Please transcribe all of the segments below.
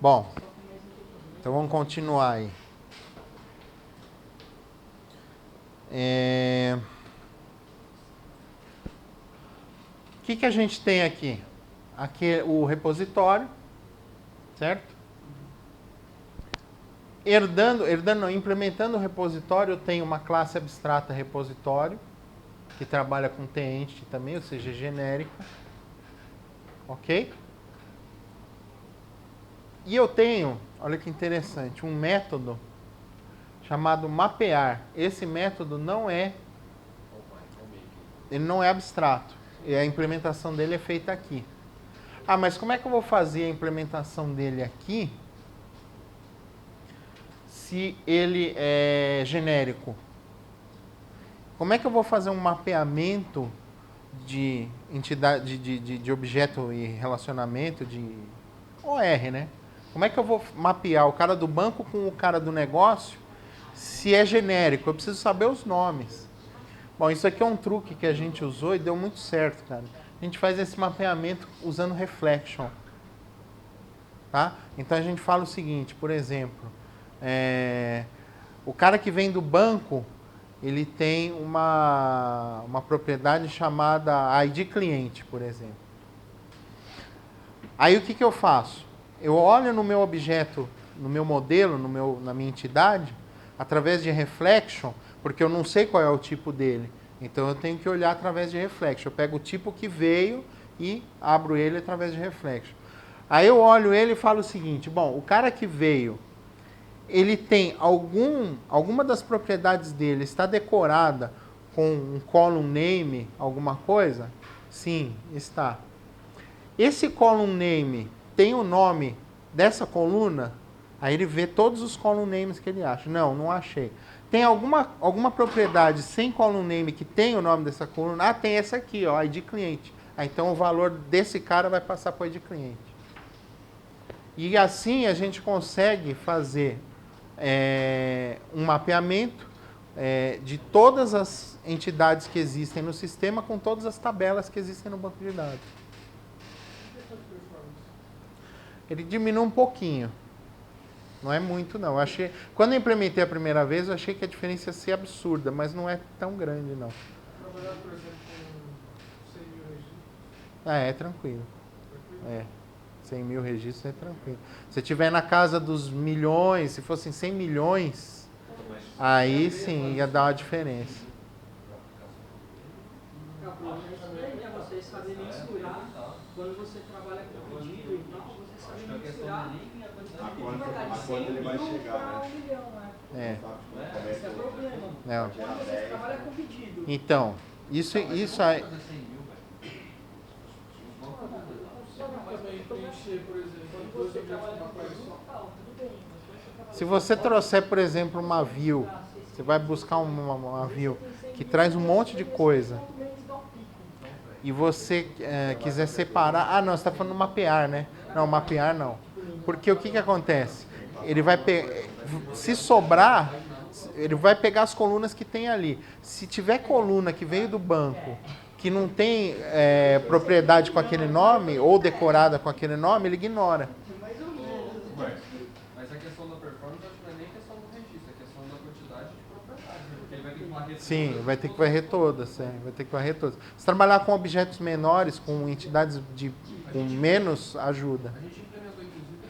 Bom, então vamos continuar aí. O que a gente tem aqui? Aqui é o repositório, certo? Implementando o repositório, eu tenho uma classe abstrata repositório, que trabalha com T-entity também, ou seja, genérico. Ok? E eu tenho, olha que interessante, um método chamado mapear. Esse método ele não é abstrato. E a implementação dele é feita aqui. Ah, mas como é que eu vou fazer a implementação dele aqui se ele é genérico? Como é que eu vou fazer um mapeamento de entidade, de objeto e relacionamento, de OR, né? Como é que eu vou mapear o cara do banco com o cara do negócio se é genérico? Eu preciso saber os nomes. Bom, isso aqui é um truque que a gente usou e deu muito certo, cara. A gente faz esse mapeamento usando reflection. Tá? Então a gente fala o seguinte, por exemplo, o cara que vem do banco, ele tem uma propriedade chamada ID cliente, por exemplo. Aí o que eu faço? Eu olho no meu objeto, no meu modelo, na minha entidade, através de reflection, porque eu não sei qual é o tipo dele. Então eu tenho que olhar através de reflection. Eu pego o tipo que veio e abro ele através de reflection. Aí eu olho ele e falo o seguinte, bom, o cara que veio, ele tem alguma das propriedades dele está decorada com um column name, alguma coisa? Sim, está. Esse column name tem o nome dessa coluna? Aí ele vê todos os column names que ele acha. Não, não achei. Tem alguma propriedade sem column name que tem o nome dessa coluna? Ah, tem essa aqui, ó, ID cliente. Ah, então o valor desse cara vai passar para o ID cliente. E assim a gente consegue fazer um mapeamento de todas as entidades que existem no sistema com todas as tabelas que existem no banco de dados. Ele diminui um pouquinho. Não é muito, não. Quando eu implementei a primeira vez, eu achei que a diferença ia ser absurda, mas não é tão grande, não. Trabalhar, por exemplo, com 100 mil registros? É tranquilo. 100 mil registros é tranquilo. Se tiver na casa dos milhões, se fossem 100 milhões, aí sim ia dar uma diferença. O problema é isso daí, né? Você saber mensurar quando você trabalha com pedido e tal, você saber mensurar a quanto ele vai chegar, né? 1 milhão, né? Esse é o problema. Quando você trabalha com pedido. Então, isso aí. Se você trouxer, por exemplo, uma view, você vai buscar uma view que traz um monte de coisa e você quiser separar... Ah, não, você está falando mapear, né? Não, mapear não. Porque o que acontece? Ele vai se sobrar, ele vai pegar as colunas que tem ali. Se tiver coluna que veio do banco que não tem propriedade com aquele nome ou decorada com aquele nome, ele ignora. Mas a questão da performance acho que não é nem questão do registro, é questão da quantidade de propriedades, né? Porque ele vai ter que varrer. Sim, vai ter que varrer todas. Vai ter que varrer todas. Se trabalhar com objetos menores, com entidades com menos, ajuda. A gente implementou inclusive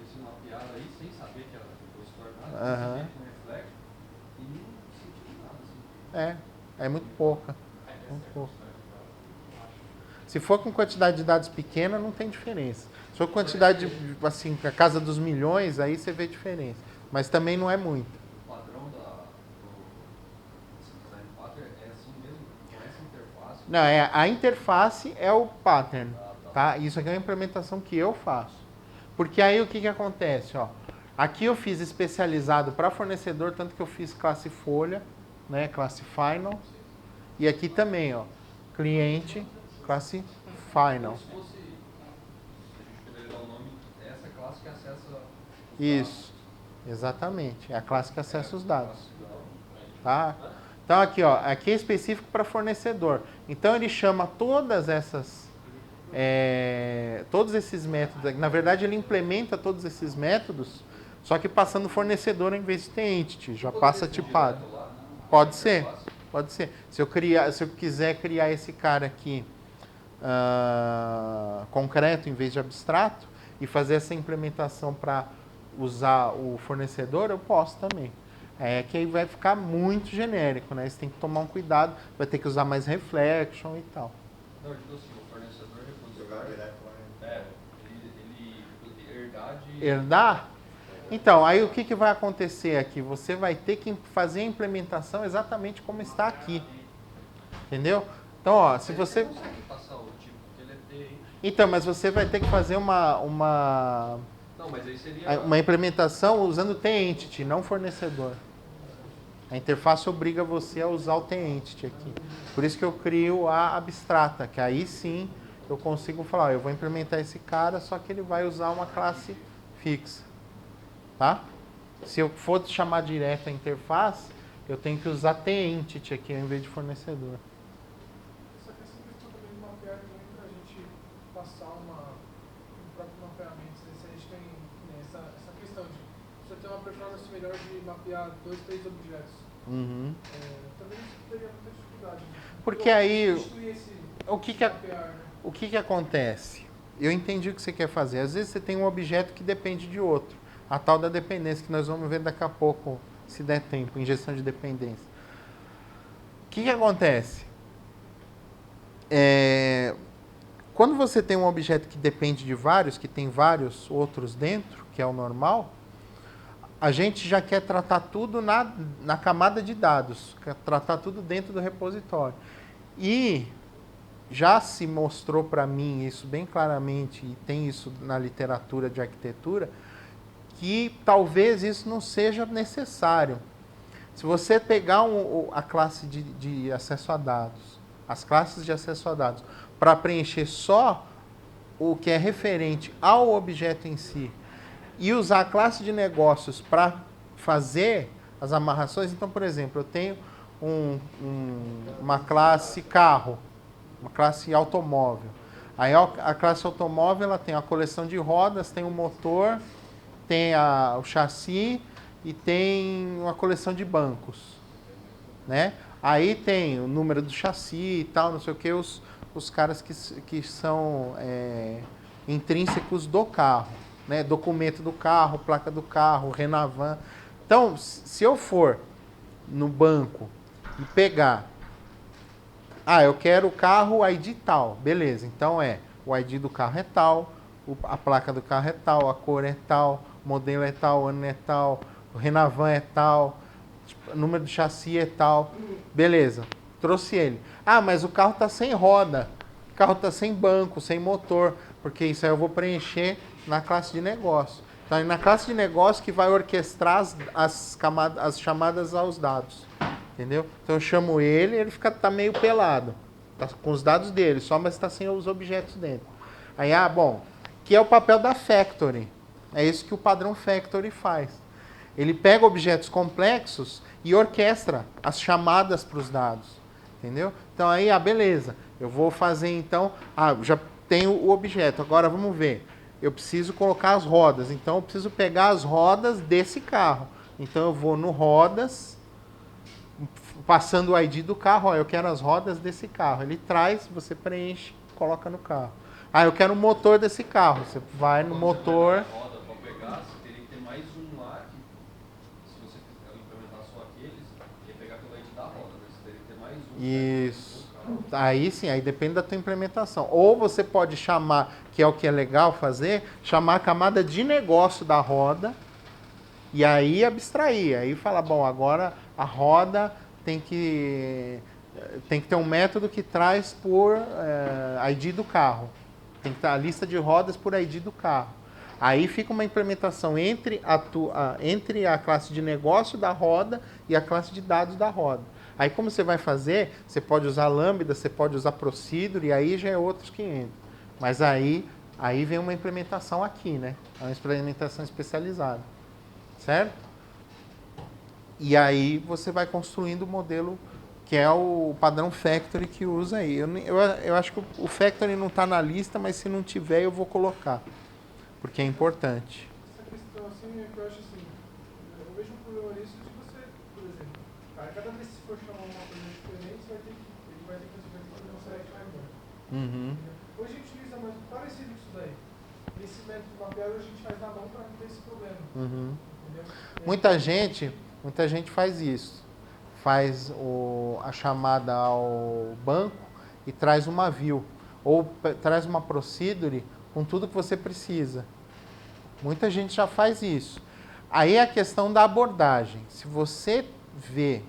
esse mapeado aí sem saber que era repositório nada, com reflexo, e não sentiu nada. Assim. É muito pouca. Muito pouca. Se for com quantidade de dados pequena, não tem diferença. Se for quantidade, assim, a casa dos milhões, aí você vê diferença. Mas também não é muito. O padrão do design pattern é assim mesmo? Com essa interface? Não, a interface é o pattern. Tá? Isso aqui é uma implementação que eu faço. Porque aí o que acontece? Ó, aqui eu fiz especializado para fornecedor, tanto que eu fiz classe folha, né, classe final. E aqui também, ó, cliente, classe final. Se fosse, a gente poderia dar o nome dessa classe que acessa os dados. Isso, exatamente. É a classe que acessa os dados. Tá? Então aqui, ó, aqui é específico para fornecedor. Então ele chama todas essas todos esses métodos. Na verdade, ele implementa todos esses métodos, só que passando fornecedor em vez de ter entity, já passa tipado. Pode ser, pode ser. Se eu quiser criar esse cara aqui concreto em vez de abstrato e fazer essa implementação para usar o fornecedor, eu posso também. É que aí vai ficar muito genérico, né? Você tem que tomar um cuidado, vai ter que usar mais reflection e tal. Não, eu digo assim, o fornecedor Jogar repositório, direto lá. ele herdar de... Herdar? Então, aí o que vai acontecer aqui? Você vai ter que fazer a implementação exatamente como está aqui. Entendeu? Então, ó, se você... Você consegue passar o tipo, porque ele é T, hein? Então, mas você vai ter que fazer uma Não, mas aí seria... uma implementação usando T-Entity, não fornecedor. A interface obriga você a usar o T-Entity aqui. Por isso que eu crio a abstrata, que aí sim eu consigo falar, ó, eu vou implementar esse cara, só que ele vai usar uma classe fixa. Tá? Se eu for chamar direto a interface, eu tenho que usar T-Entity aqui ao invés de fornecedor. Essa questão também de mapear também para a gente passar um próprio mapeamento. Se a gente tem essa questão de você ter uma performance melhor de mapear 2, 3 objetos. Uhum. Também isso teria muita dificuldade. Porque aí, Mapear, né? o que acontece? Eu entendi o que você quer fazer. Às vezes você tem um objeto que depende de outro. A tal da dependência, que nós vamos ver daqui a pouco, se der tempo, injeção de dependência. O que acontece? Quando você tem um objeto que depende de vários, que tem vários outros dentro, que é o normal, a gente já quer tratar tudo na camada de dados, quer tratar tudo dentro do repositório. E já se mostrou para mim isso bem claramente, e tem isso na literatura de arquitetura, que talvez isso não seja necessário. Se você pegar a classe de acesso a dados, as classes de acesso a dados, para preencher só o que é referente ao objeto em si, e usar a classe de negócios para fazer as amarrações, então, por exemplo, eu tenho uma classe carro, uma classe automóvel. Aí a classe automóvel ela tem a coleção de rodas, tem o motor, tem o chassi e tem uma coleção de bancos, né? Aí tem o número do chassi e tal, não sei o que, os caras que são intrínsecos do carro, né? Documento do carro, placa do carro, Renavan. Então, se eu for no banco e pegar, eu quero o carro ID tal, beleza, então o ID do carro é tal, a placa do carro é tal, a cor é tal, o modelo é tal, o ano é tal, o Renavan é tal, o número do chassi é tal, beleza, trouxe ele. Mas o carro está sem roda, o carro está sem banco, sem motor, porque isso aí eu vou preencher na classe de negócio. Então é na classe de negócio que vai orquestrar as chamadas aos dados, entendeu? Então eu chamo ele tá meio pelado, tá com os dados dele, mas está sem os objetos dentro. Aí, que é o papel da factory. É isso que o padrão factory faz. Ele pega objetos complexos e orquestra as chamadas para os dados. Entendeu? Então aí, beleza. Eu vou fazer então... já tenho o objeto. Agora vamos ver. Eu preciso colocar as rodas. Então eu preciso pegar as rodas desse carro. Então eu vou no rodas, passando o ID do carro. Eu quero as rodas desse carro. Ele traz, você preenche, coloca no carro. Eu quero o motor desse carro. Você vai no motor... Roda para pegar, você teria que ter mais um lá, que se você implementar só aqueles, ia pegar pelo ID da roda, né? Você teria que ter mais um. Isso. Aí sim, aí depende da tua implementação. Ou você pode chamar, que é o que é legal fazer, chamar a camada de negócio da roda e aí abstrair. Aí fala, agora a roda tem que ter um método que traz por ID do carro. Tem que estar a lista de rodas por ID do carro. Aí fica uma implementação entre a classe de negócio da roda e a classe de dados da roda. Aí como você vai fazer, você pode usar Lambda, você pode usar Procedure, e aí já é outros 500. Mas aí vem uma implementação aqui, né? É uma implementação especializada. Certo? E aí você vai construindo o modelo que é o padrão Factory que usa aí. Eu acho que o Factory não está na lista, mas se não tiver eu vou colocar, porque é importante. Essa questão assim, é que eu acho assim, eu vejo um problema nisso de você, por exemplo, cada vez que se for chamar uma coisa diferente, ele vai ter que fazer um select mais bom. Uhum. Hoje a gente utiliza mais parecido com isso daí. Esse método mapeado a gente faz na mão para não ter esse problema. Uhum. Entendeu? Muita gente faz isso. Faz a chamada ao banco e traz uma view. Ou traz uma procedure com tudo que você precisa. Muita gente já faz isso. Aí é a questão da abordagem. Se você vê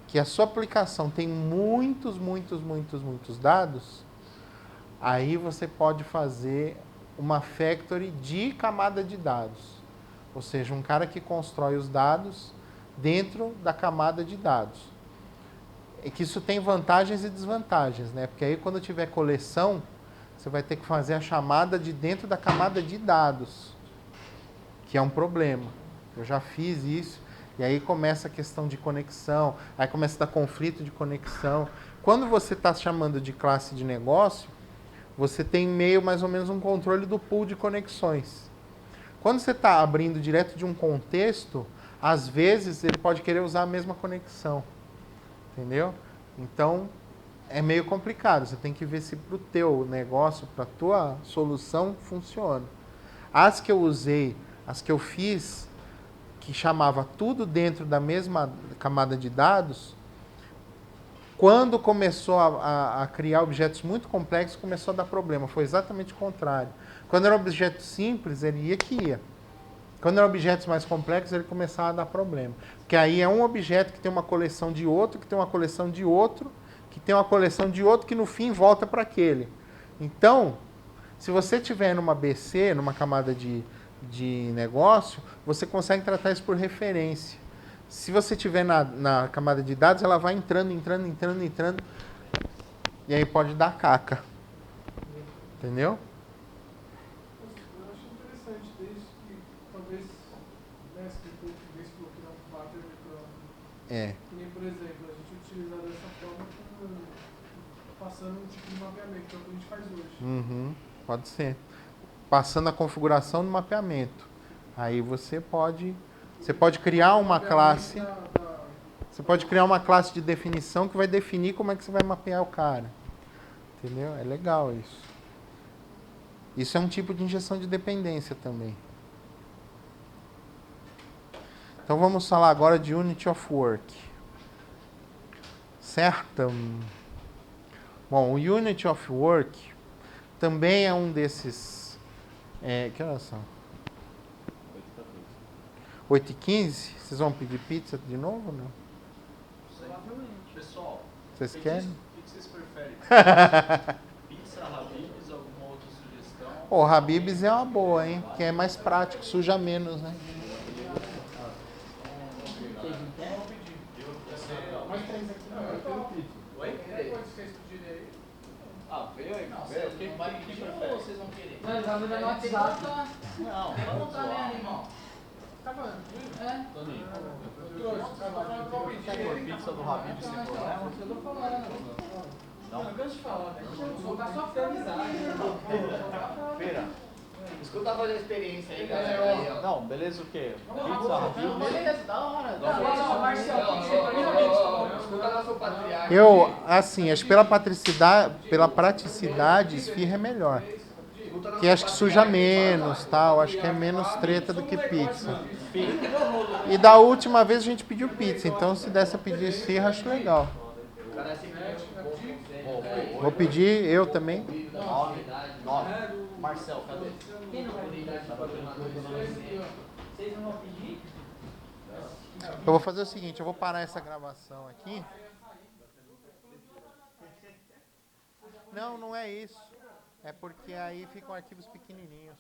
que a sua aplicação tem muitos dados, aí você pode fazer uma factory de camada de dados. Ou seja, um cara que constrói os dados dentro da camada de dados. E que isso tem vantagens e desvantagens, né? Porque aí quando tiver coleção, você vai ter que fazer a chamada de dentro da camada de dados, que é um problema. Eu já fiz isso, e aí começa a questão de conexão, aí começa a dar conflito de conexão. Quando você está chamando de classe de negócio, você tem meio mais ou menos um controle do pool de conexões. Quando você está abrindo direto de um contexto, às vezes ele pode querer usar a mesma conexão. Entendeu? Então, é meio complicado. Você tem que ver se para o teu negócio, para a tua solução, funciona. As que eu usei, as que eu fiz, que chamava tudo dentro da mesma camada de dados, quando começou a criar objetos muito complexos, começou a dar problema. Foi exatamente o contrário. Quando era objeto simples, ele ia que ia. Quando eram objetos mais complexos, ele começava a dar problema. Porque aí é um objeto que tem uma coleção de outro, que tem uma coleção de outro, que tem uma coleção de outro, que no fim volta para aquele. Então, se você tiver numa BC, numa camada de negócio, você consegue tratar isso por referência. Se você tiver na camada de dados, ela vai entrando, e aí pode dar caca. Entendeu? Eu acho interessante, desde que talvez, né, se você bloquear um pattern eletrônico. Que nem, por exemplo, a gente utilizar dessa forma passando um tipo de mapeamento, que é o que a gente faz hoje. Uhum, pode ser. Passando a configuração do mapeamento. Aí você pode criar uma classe. Você pode criar uma classe de definição que vai definir como é que você vai mapear o cara. Entendeu? É legal isso. Isso é um tipo de injeção de dependência também. Então vamos falar agora de Unity of Work. Certo? Bom, o Unity of Work também é um desses... que horas são? 8h15? Vocês vão pedir pizza de novo ou não? Pessoal, Vocês querem? o que vocês preferem? Pizza, Habib's, alguma outra sugestão? O Habib's é uma boa, hein? Que é mais prático, suja menos, né? Mas tem isso aqui não, eu tenho pizza. Oi? Depois vocês pedirem aí. Veio aí. O que prefere? Vocês vão querer? Não, ele vai mandar no WhatsApp. Não, vamos lá, animal. Tá falando? Toninho, Eu trouxe, tá falando que eu vou pedir. Pizza do Habib's sem problema? Eu tô falando. Não? Eu canso de falar, né? Vou dar só pra amizade. Feira. Escuta a voz da experiência aí, galera. Não, beleza o quê? Pizza, Habib's? Beleza, da hora. Não, Marcelo, tem que ser pra mim, Escuta nosso patriarca. Eu, assim, acho que pela praticidade, esfirra é melhor. Que acho que suja menos, tal. Acho que é menos treta do que pizza. E da última vez a gente pediu pizza, então se desse a pedir esfirra, acho legal. Vou pedir, eu também. 9. Marcel, cadê? Quem não vai pedir? Vocês não vão pedir? Eu vou fazer o seguinte, eu vou parar essa gravação aqui. Não, não é isso. É porque aí ficam arquivos pequenininhos.